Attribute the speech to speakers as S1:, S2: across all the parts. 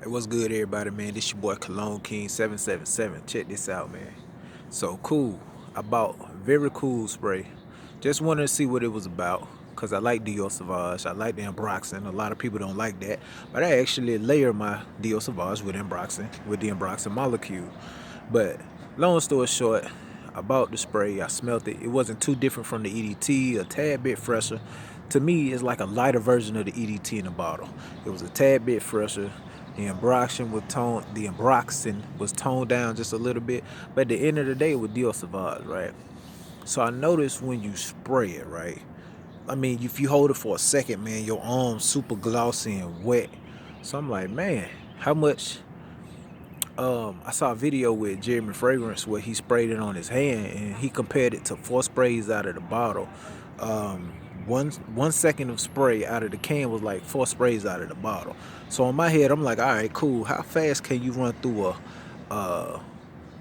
S1: Hey, what's good, everybody, man? This your boy Cologne King 777. Check this out, man. So cool. I bought very cool spray. Just wanted to see what it was about. Cause I like Dior Sauvage. I like the Embroxing. A lot of people don't like that. But I actually layer my Dior Sauvage with the Embroxing molecule. But long story short, I bought the spray, I smelled it. It wasn't too different from the EDT, a tad bit fresher. To me, it's like a lighter version of the EDT in the bottle. It was a tad bit fresher. The Embroxing was toned down just a little bit, but at the end of the day, it was Dior Sauvage, right? So I noticed when you spray it, right? I mean, if you hold it for a second, man, your arm's super glossy and wet. So I'm like, man, how much? I saw a video with Jeremy Fragrance where he sprayed it on his hand and he compared it to 4 sprays out of the bottle. Um, one second of spray out of the can was like 4 sprays out of the bottle. So in my head, I'm like, all right, cool. How fast can you run through a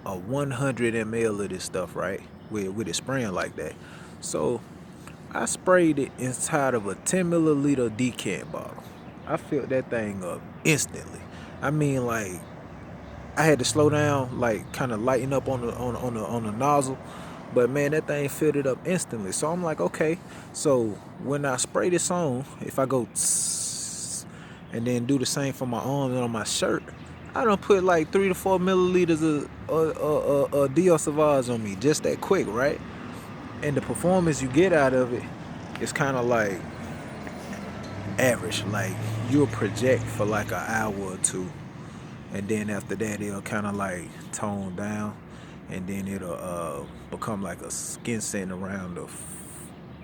S1: 100 ml of this stuff, right? With it spraying like that. So I sprayed it inside of a 10 milliliter decant bottle. I filled that thing up instantly. I mean, like, I had to slow down, like kind of lighten up on the nozzle, but man, that thing filled it up instantly. So I'm like, okay. So when I spray this on, if I go tss, and then do the same for my arms and on my shirt, I don't put like 3 to 4 milliliters of Dior Sauvage on me just that quick, right? And the performance you get out of it is kind of like average. Like you'll project for like an hour or two, and then after that it'll kind of like tone down, and then it'll become like a skin scent around the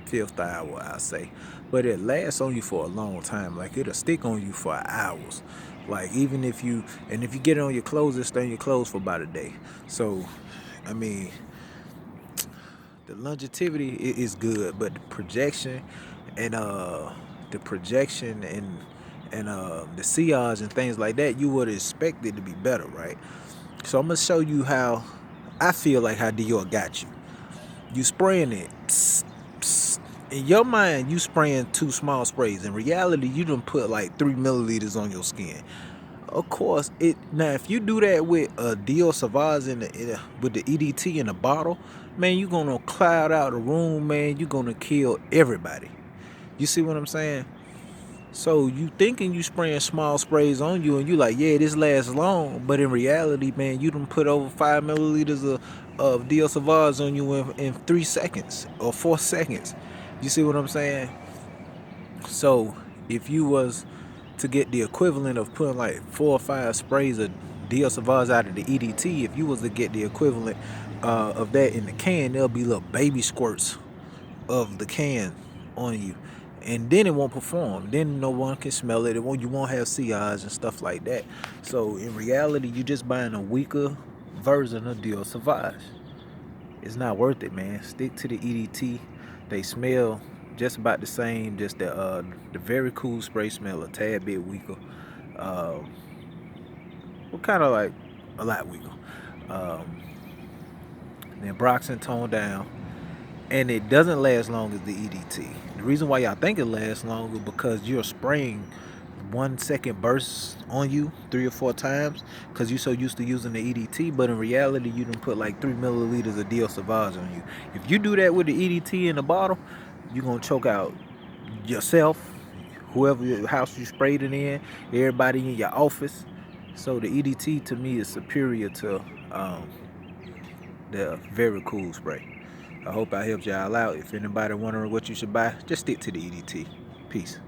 S1: fifth hour, I say. But it lasts on you for a long time. Like it'll stick on you for hours. Like even if you get it on your clothes, it'll stay on your clothes for about a day. So I mean, the longevity is good, but and the projection and the sillage and things like that, you would expect it to be better, right? So I'm gonna show you how I feel like how Dior got you. You spraying it. Psst, psst. In your mind, you spraying 2 small sprays. In reality, you done put like 3 milliliters on your skin. Of course, it now if you do that with a Dior Sauvage with the EDT in the bottle, man, you gonna cloud out the room, man. You gonna kill everybody. You see what I'm saying? So you thinking you spraying small sprays on you, and you like, yeah, this lasts long, but in reality, man, you done put over 5 milliliters of Dior Sauvage on you in 3 seconds or 4 seconds. You see what I'm saying? So if you was to get the equivalent of putting like 4 or 5 sprays of Dior Sauvage out of the EDT, if you was to get the equivalent of that in the can, there'll be little baby squirts of the can on you, and then it won't perform. Then no one can smell it. You won't have CIs and stuff like that. So in reality, you just buying a weaker version of Dior Sauvage. It's not worth it, man. Stick to the EDT. They smell just about the same. Just the very cool spray smell a tad bit weaker. Um, well, kind of like a lot weaker. Um, then Broxton toned down, and it doesn't last long as the EDT. The reason why y'all think it lasts long is because you're spraying 1 second bursts on you 3 or 4 times because you're so used to using the EDT. But in reality, you done put like 3 milliliters of Dior Sauvage on you. If you do that with the EDT in the bottle, you're gonna choke out yourself, whoever your house you sprayed it in, everybody in your office. So the EDT to me is superior to um, the very cool spray. I hope I helped y'all out. If anybody wondering what you should buy, just stick to the EDT. Peace.